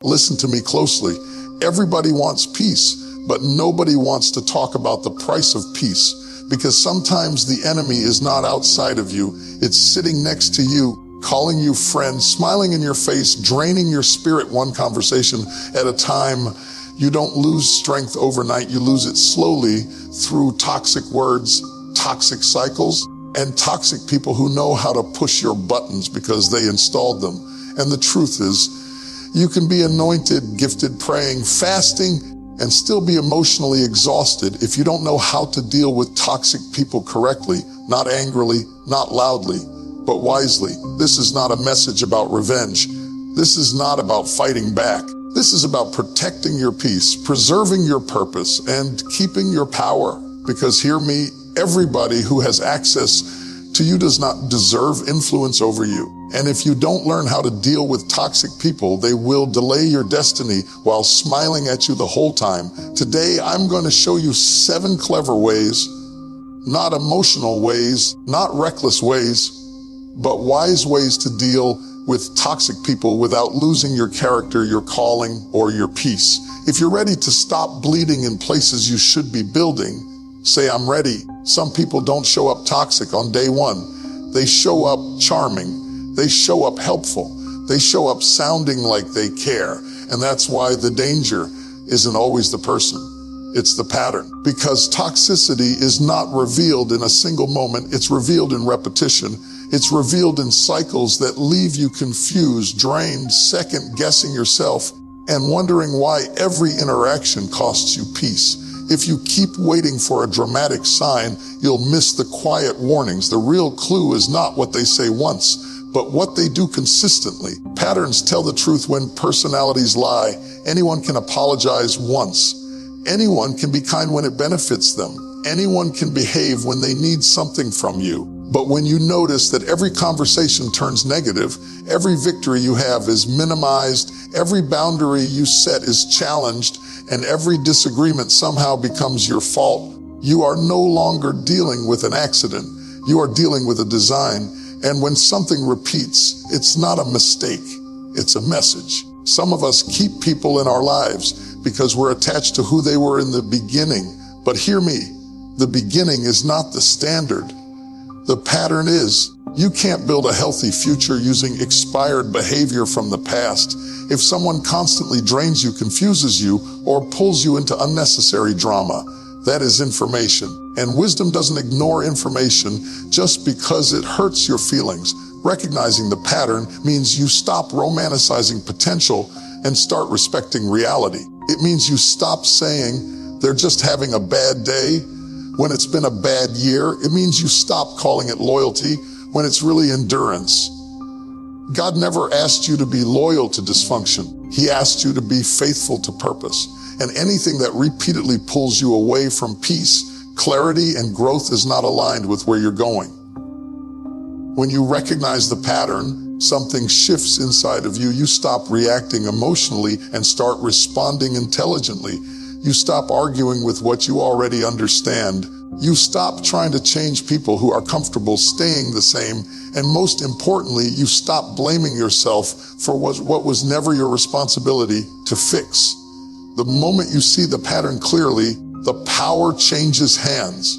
Listen to me closely. Everybody wants peace, but nobody wants to talk about the price of peace, because sometimes the enemy is not outside of you. It's sitting next to you, calling you friend, smiling in your face, draining your spirit one conversation at a time. You don't lose strength overnight. You lose it slowly through toxic words, toxic cycles, and toxic people who know how to push your buttons because they installed them. And the truth is, you can be anointed, gifted, praying, fasting, and still be emotionally exhausted if you don't know how to deal with toxic people correctly, not angrily, not loudly, but wisely. This is not a message about revenge. This is not about fighting back. This is about protecting your peace, preserving your purpose, and keeping your power. Because hear me, everybody who has access to you does not deserve influence over you. And if you don't learn how to deal with toxic people, they will delay your destiny while smiling at you the whole time. Today, I'm going to show you 7 clever ways, not emotional ways, not reckless ways, but wise ways to deal with toxic people without losing your character, your calling, or your peace. If you're ready to stop bleeding in places you should be building, say, I'm ready. Some people don't show up toxic on day one. They show up charming. They show up helpful. They show up sounding like they care. And that's why the danger isn't always the person. It's the pattern. Because toxicity is not revealed in a single moment. It's revealed in repetition. It's revealed in cycles that leave you confused, drained, second guessing yourself, and wondering why every interaction costs you peace. If you keep waiting for a dramatic sign, you'll miss the quiet warnings. The real clue is not what they say once, but what they do consistently. Patterns tell the truth when personalities lie. Anyone can apologize once. Anyone can be kind when it benefits them. Anyone can behave when they need something from you. But when you notice that every conversation turns negative, every victory you have is minimized, every boundary you set is challenged, and every disagreement somehow becomes your fault, you are no longer dealing with an accident. You are dealing with a design. And when something repeats, it's not a mistake, it's a message. Some of us keep people in our lives because we're attached to who they were in the beginning. But hear me, the beginning is not the standard. The pattern is. You can't build a healthy future using expired behavior from the past. If someone constantly drains you, confuses you, or pulls you into unnecessary drama, that is information. And wisdom doesn't ignore information just because it hurts your feelings. Recognizing the pattern means you stop romanticizing potential and start respecting reality. It means you stop saying they're just having a bad day when it's been a bad year. It means you stop calling it loyalty when it's really endurance. God never asked you to be loyal to dysfunction. He asked you to be faithful to purpose. And anything that repeatedly pulls you away from peace, clarity, and growth is not aligned with where you're going. When you recognize the pattern, something shifts inside of you. You stop reacting emotionally and start responding intelligently. You stop arguing with what you already understand. You stop trying to change people who are comfortable staying the same. And most importantly, you stop blaming yourself for what was never your responsibility to fix. The moment you see the pattern clearly, the power changes hands.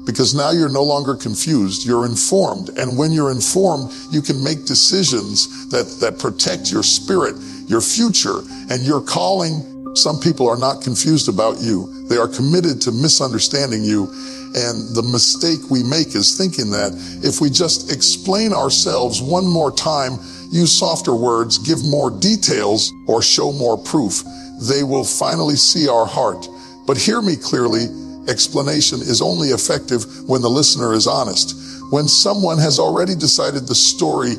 Because now you're no longer confused, you're informed. And when you're informed, you can make decisions that protect your spirit, your future, and your calling. Some people are not confused about you. They are committed to misunderstanding you. And the mistake we make is thinking that if we just explain ourselves one more time, use softer words, give more details, or show more proof, they will finally see our heart. But hear me clearly, explanation is only effective when the listener is honest. When someone has already decided the story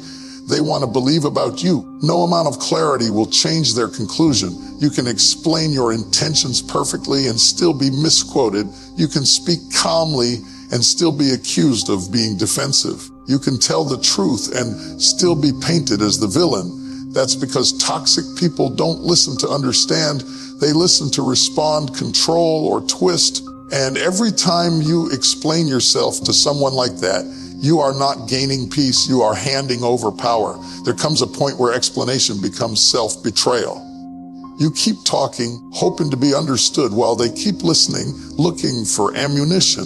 they want to believe about you, no amount of clarity will change their conclusion. You can explain your intentions perfectly and still be misquoted. You can speak calmly and still be accused of being defensive. You can tell the truth and still be painted as the villain. That's because toxic people don't listen to understand. They listen to respond, control, or twist. And every time you explain yourself to someone like that, you are not gaining peace, you are handing over power. There comes a point where explanation becomes self-betrayal. You keep talking, hoping to be understood, while they keep listening, looking for ammunition.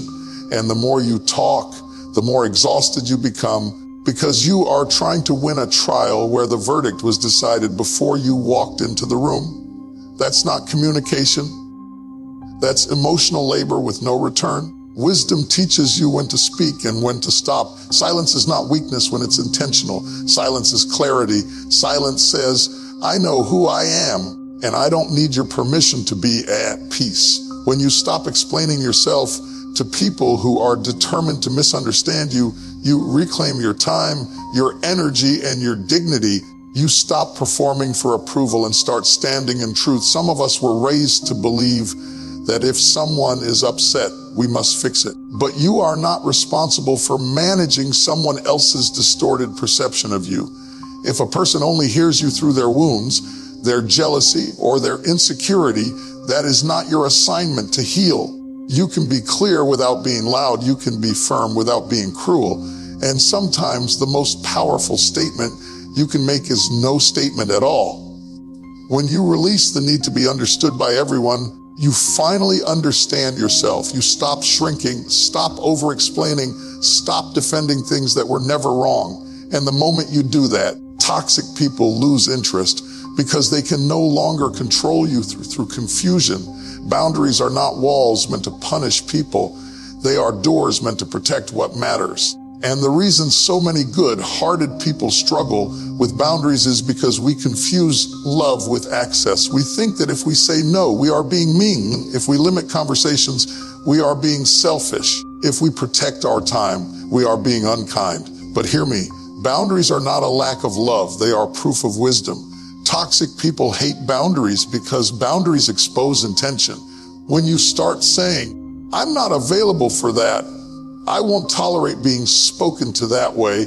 And the more you talk, the more exhausted you become, because you are trying to win a trial where the verdict was decided before you walked into the room. That's not communication. That's emotional labor with no return. Wisdom teaches you when to speak and when to stop. Silence is not weakness when it's intentional. Silence is clarity. Silence says, I know who I am, and I don't need your permission to be at peace. When you stop explaining yourself to people who are determined to misunderstand you, you reclaim your time, your energy, and your dignity. You stop performing for approval and start standing in truth. Some of us were raised to believe that if someone is upset, we must fix it. But you are not responsible for managing someone else's distorted perception of you. If a person only hears you through their wounds, their jealousy, or their insecurity, that is not your assignment to heal. You can be clear without being loud. You can be firm without being cruel. And sometimes the most powerful statement you can make is no statement at all. When you release the need to be understood by everyone, you finally understand yourself. You stop shrinking, stop over-explaining, stop defending things that were never wrong. And the moment you do that, toxic people lose interest because they can no longer control you through confusion. Boundaries are not walls meant to punish people. They are doors meant to protect what matters. And the reason so many good-hearted people struggle with boundaries is because we confuse love with access. We think that if we say no, we are being mean. If we limit conversations, we are being selfish. If we protect our time, we are being unkind. But hear me, boundaries are not a lack of love. They are proof of wisdom. Toxic people hate boundaries because boundaries expose intention. When you start saying, I'm not available for that, I won't tolerate being spoken to that way,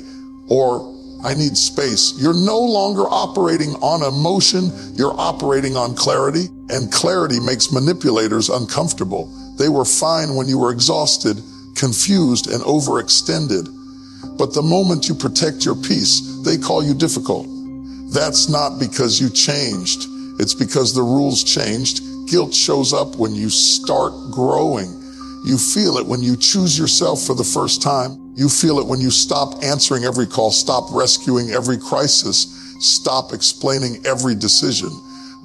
or I need space, you're no longer operating on emotion, you're operating on clarity, and clarity makes manipulators uncomfortable. They were fine when you were exhausted, confused, and overextended. But the moment you protect your peace, they call you difficult. That's not because you changed. It's because the rules changed. Guilt shows up when you start growing. You feel it when you choose yourself for the first time. You feel it when you stop answering every call, stop rescuing every crisis, stop explaining every decision.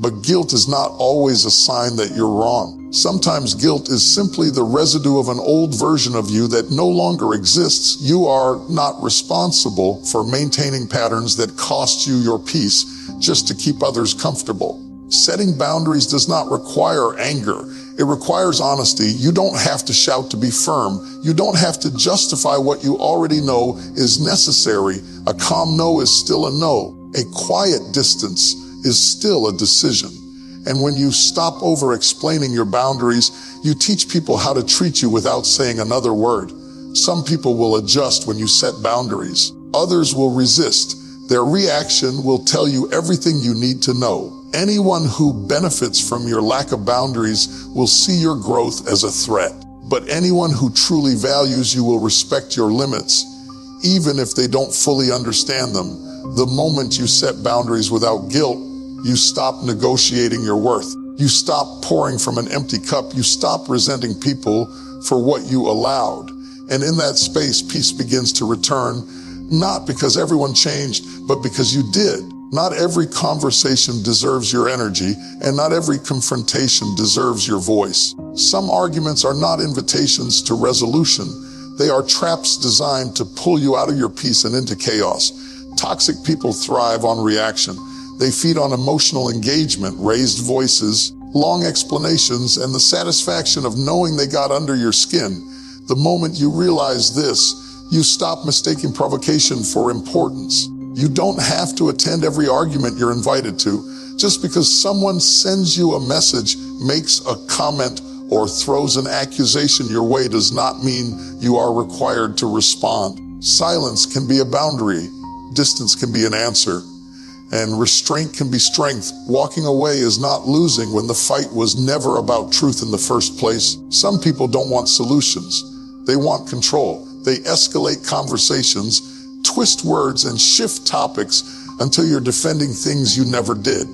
But guilt is not always a sign that you're wrong. Sometimes guilt is simply the residue of an old version of you that no longer exists. You are not responsible for maintaining patterns that cost you your peace just to keep others comfortable. Setting boundaries does not require anger. It requires honesty. You don't have to shout to be firm. You don't have to justify what you already know is necessary. A calm no is still a no. A quiet distance is still a decision. And when you stop over-explaining your boundaries, you teach people how to treat you without saying another word. Some people will adjust when you set boundaries. Others will resist. Their reaction will tell you everything you need to know. Anyone who benefits from your lack of boundaries will see your growth as a threat. But anyone who truly values you will respect your limits, even if they don't fully understand them. The moment you set boundaries without guilt, you stop negotiating your worth. You stop pouring from an empty cup. You stop resenting people for what you allowed. And in that space, peace begins to return, not because everyone changed, but because you did. Not every conversation deserves your energy, and not every confrontation deserves your voice. Some arguments are not invitations to resolution. They are traps designed to pull you out of your peace and into chaos. Toxic people thrive on reaction. They feed on emotional engagement, raised voices, long explanations, and the satisfaction of knowing they got under your skin. The moment you realize this, you stop mistaking provocation for importance. You don't have to attend every argument you're invited to. Just because someone sends you a message, makes a comment, or throws an accusation your way does not mean you are required to respond. Silence can be a boundary. Distance can be an answer. And restraint can be strength. Walking away is not losing when the fight was never about truth in the first place. Some people don't want solutions. They want control. They escalate conversations, twist words, and shift topics until you're defending things you never did.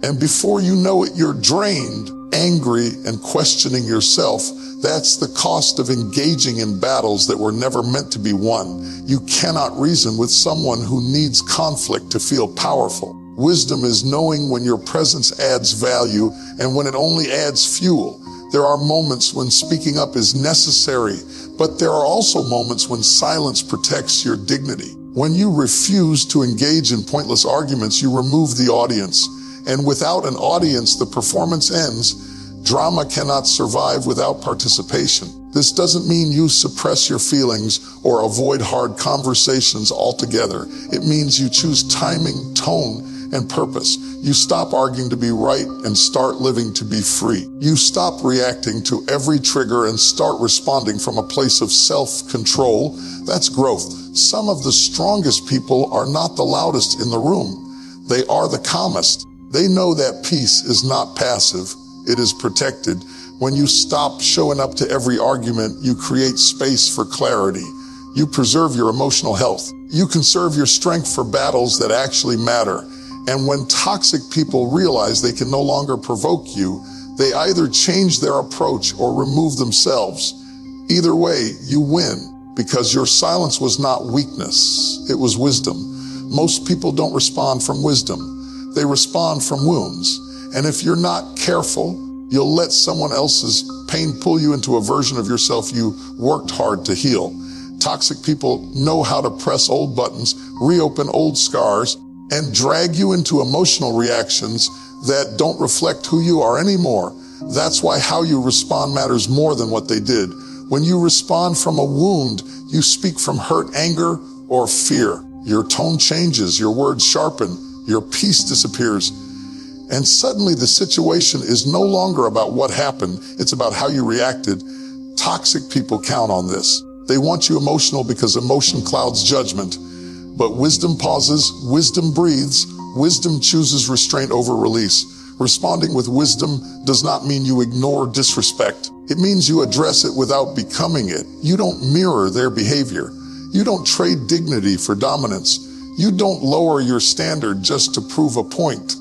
And before you know it, you're drained, angry, and questioning yourself. That's the cost of engaging in battles that were never meant to be won. You cannot reason with someone who needs conflict to feel powerful. Wisdom is knowing when your presence adds value and when it only adds fuel. There are moments when speaking up is necessary, but there are also moments when silence protects your dignity. When you refuse to engage in pointless arguments, you remove the audience. And without an audience, the performance ends. Drama cannot survive without participation. This doesn't mean you suppress your feelings or avoid hard conversations altogether. It means you choose timing, tone, and purpose. You stop arguing to be right and start living to be free. You stop reacting to every trigger and start responding from a place of self-control. That's growth. Some of the strongest people are not the loudest in the room. They are the calmest. They know that peace is not passive. It is protected. When you stop showing up to every argument, you create space for clarity. You preserve your emotional health. You conserve your strength for battles that actually matter. And when toxic people realize they can no longer provoke you, they either change their approach or remove themselves. Either way, you win, because your silence was not weakness, it was wisdom. Most people don't respond from wisdom. They respond from wounds. And if you're not careful, you'll let someone else's pain pull you into a version of yourself you worked hard to heal. Toxic people know how to press old buttons, reopen old scars, and drag you into emotional reactions that don't reflect who you are anymore. That's why how you respond matters more than what they did. When you respond from a wound, you speak from hurt, anger, or fear. Your tone changes, your words sharpen, your peace disappears. And suddenly the situation is no longer about what happened, it's about how you reacted. Toxic people count on this. They want you emotional because emotion clouds judgment. But wisdom pauses, wisdom breathes, wisdom chooses restraint over release. Responding with wisdom does not mean you ignore disrespect. It means you address it without becoming it. You don't mirror their behavior. You don't trade dignity for dominance. You don't lower your standard just to prove a point.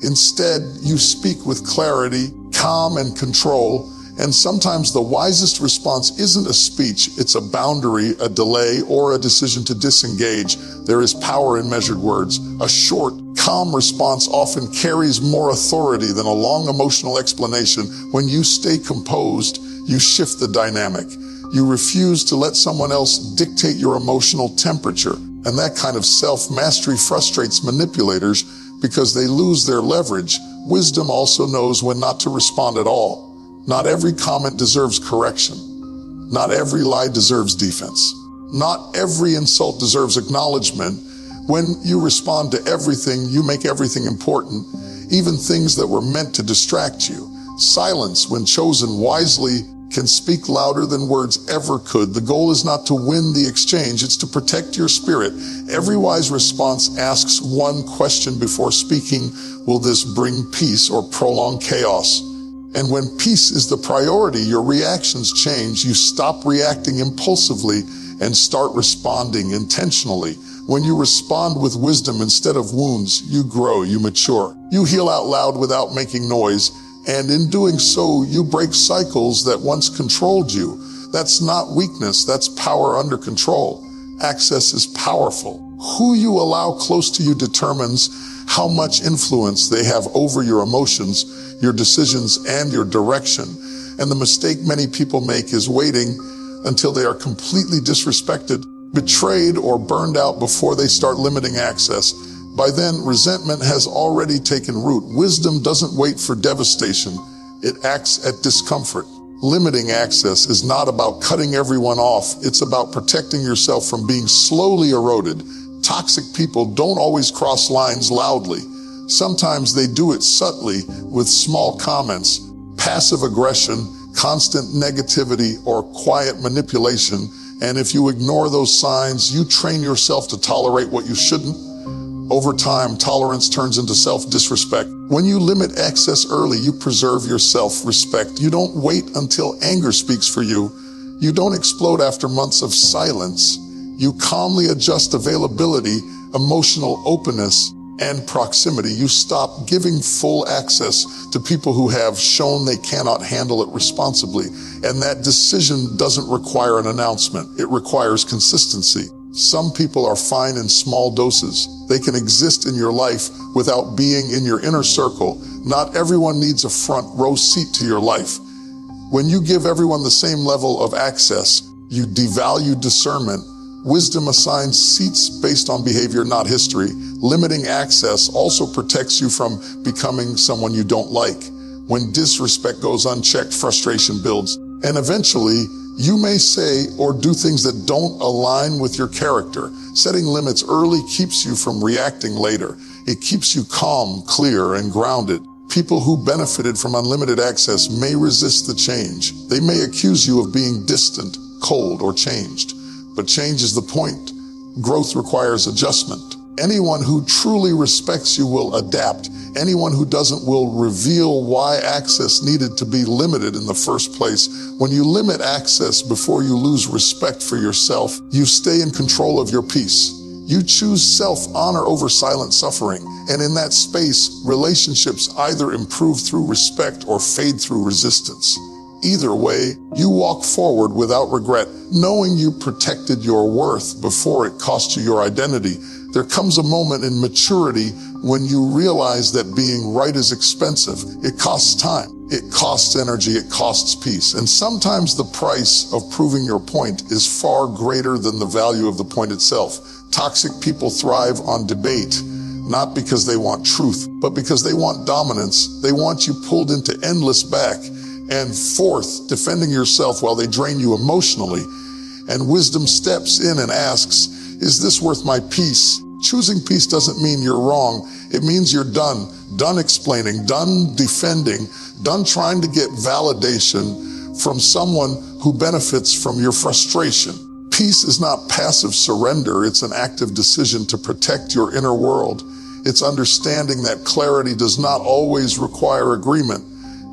Instead, you speak with clarity, calm, and control. And sometimes the wisest response isn't a speech, it's a boundary, a delay, or a decision to disengage. There is power in measured words. A short, calm response often carries more authority than a long emotional explanation. When you stay composed, you shift the dynamic. You refuse to let someone else dictate your emotional temperature. And that kind of self-mastery frustrates manipulators because they lose their leverage. Wisdom also knows when not to respond at all. Not every comment deserves correction. Not every lie deserves defense. Not every insult deserves acknowledgement. When you respond to everything, you make everything important, even things that were meant to distract you. Silence, when chosen wisely, can speak louder than words ever could. The goal is not to win the exchange, it's to protect your spirit. Every wise response asks one question before speaking: will this bring peace or prolong chaos? And when peace is the priority, your reactions change. You stop reacting impulsively and start responding intentionally. When you respond with wisdom instead of wounds, you grow, you mature. You heal out loud without making noise. And in doing so, you break cycles that once controlled you. That's not weakness, that's power under control. Access is powerful. Who you allow close to you determines how much influence they have over your emotions, your decisions, and your direction. And the mistake many people make is waiting until they are completely disrespected, betrayed, or burned out before they start limiting access. By then, resentment has already taken root. Wisdom doesn't wait for devastation. It acts at discomfort. Limiting access is not about cutting everyone off. It's about protecting yourself from being slowly eroded. Toxic people don't always cross lines loudly. Sometimes they do it subtly with small comments, passive aggression, constant negativity, or quiet manipulation. And if you ignore those signs, you train yourself to tolerate what you shouldn't. Over time, tolerance turns into self-disrespect. When you limit access early, you preserve your self-respect. You don't wait until anger speaks for you. You don't explode after months of silence. You calmly adjust availability, emotional openness, and proximity. You stop giving full access to people who have shown they cannot handle it responsibly. And that decision doesn't require an announcement. It requires consistency. Some people are fine in small doses. They can exist in your life without being in your inner circle. Not everyone needs a front row seat to your life. When you give everyone the same level of access, you devalue discernment. Wisdom assigns seats based on behavior, not history. Limiting access also protects you from becoming someone you don't like. When disrespect goes unchecked, frustration builds. And eventually, you may say or do things that don't align with your character. Setting limits early keeps you from reacting later. It keeps you calm, clear, and grounded. People who benefited from unlimited access may resist the change. They may accuse you of being distant, cold, or changed. But change is the point. Growth requires adjustment. Anyone who truly respects you will adapt. Anyone who doesn't will reveal why access needed to be limited in the first place. When you limit access before you lose respect for yourself, you stay in control of your peace. You choose self-honor over silent suffering. And in that space, relationships either improve through respect or fade through resistance. Either way, you walk forward without regret, knowing you protected your worth before it cost you your identity. There comes a moment in maturity when you realize that being right is expensive. It costs time, it costs energy, it costs peace. And sometimes the price of proving your point is far greater than the value of the point itself. Toxic people thrive on debate, not because they want truth, but because they want dominance. They want you pulled into endless back and forth, defending yourself while they drain you emotionally. And wisdom steps in and asks, is this worth my peace? Choosing peace doesn't mean you're wrong. It means you're done explaining, done defending, done trying to get validation from someone who benefits from your frustration. Peace is not passive surrender. It's an active decision to protect your inner world. It's understanding that clarity does not always require agreement.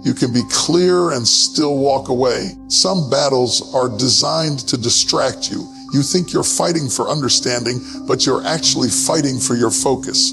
You can be clear and still walk away. Some battles are designed to distract you. You think you're fighting for understanding, but you're actually fighting for your focus.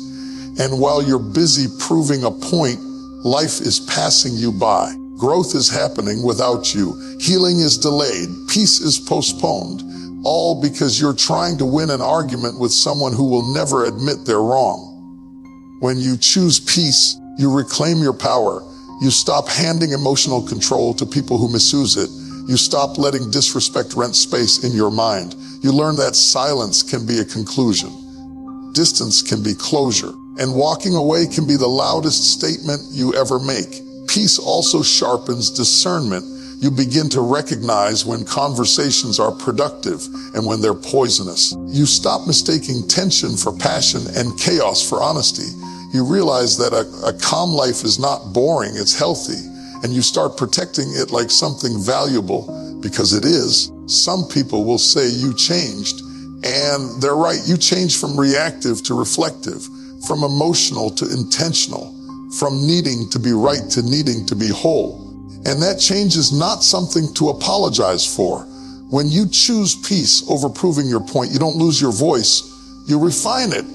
And while you're busy proving a point, life is passing you by. Growth is happening without you. Healing is delayed. Peace is postponed. All because you're trying to win an argument with someone who will never admit they're wrong. When you choose peace, you reclaim your power. You stop handing emotional control to people who misuse it. You stop letting disrespect rent space in your mind. You learn that silence can be a conclusion. Distance can be closure. And walking away can be the loudest statement you ever make. Peace also sharpens discernment. You begin to recognize when conversations are productive and when they're poisonous. You stop mistaking tension for passion and chaos for honesty. You realize that a calm life is not boring, it's healthy. And you start protecting it like something valuable, because it is. Some people will say you changed, and they're right. You changed from reactive to reflective, from emotional to intentional, from needing to be right to needing to be whole. And that change is not something to apologize for. When you choose peace over proving your point, you don't lose your voice, you refine it.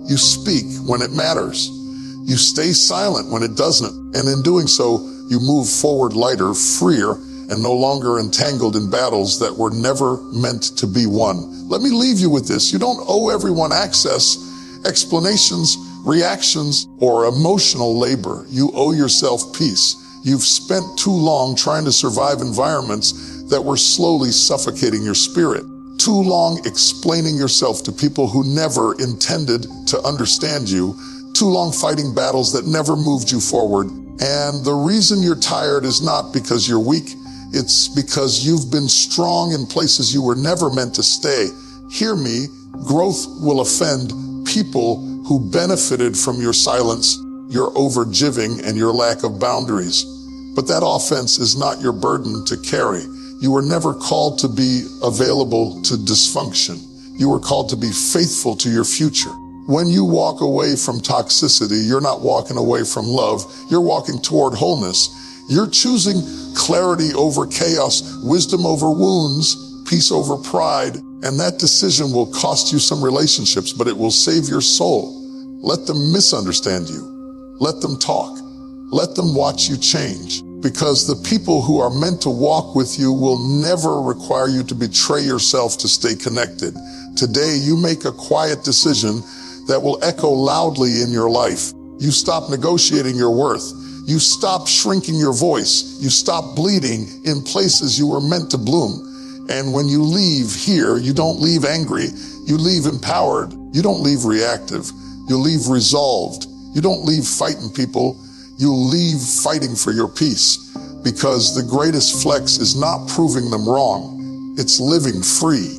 You speak when it matters. You stay silent when it doesn't. And in doing so, you move forward lighter, freer, and no longer entangled in battles that were never meant to be won. Let me leave you with this. You don't owe everyone access, explanations, reactions, or emotional labor. You owe yourself peace. You've spent too long trying to survive environments that were slowly suffocating your spirit. Too long explaining yourself to people who never intended to understand you. Too long fighting battles that never moved you forward. And the reason you're tired is not because you're weak. It's because you've been strong in places you were never meant to stay. Hear me, growth will offend people who benefited from your silence, your overgiving, and your lack of boundaries. But that offense is not your burden to carry. You were never called to be available to dysfunction. You were called to be faithful to your future. When you walk away from toxicity, you're not walking away from love. You're walking toward wholeness. You're choosing clarity over chaos, wisdom over wounds, peace over pride. And that decision will cost you some relationships, but it will save your soul. Let them misunderstand you. Let them talk. Let them watch you change. Because the people who are meant to walk with you will never require you to betray yourself to stay connected. Today, you make a quiet decision that will echo loudly in your life. You stop negotiating your worth. You stop shrinking your voice. You stop bleeding in places you were meant to bloom. And when you leave here, you don't leave angry. You leave empowered. You don't leave reactive. You leave resolved. You don't leave fighting people. You leave fighting for your peace. Because the greatest flex is not proving them wrong. It's living free.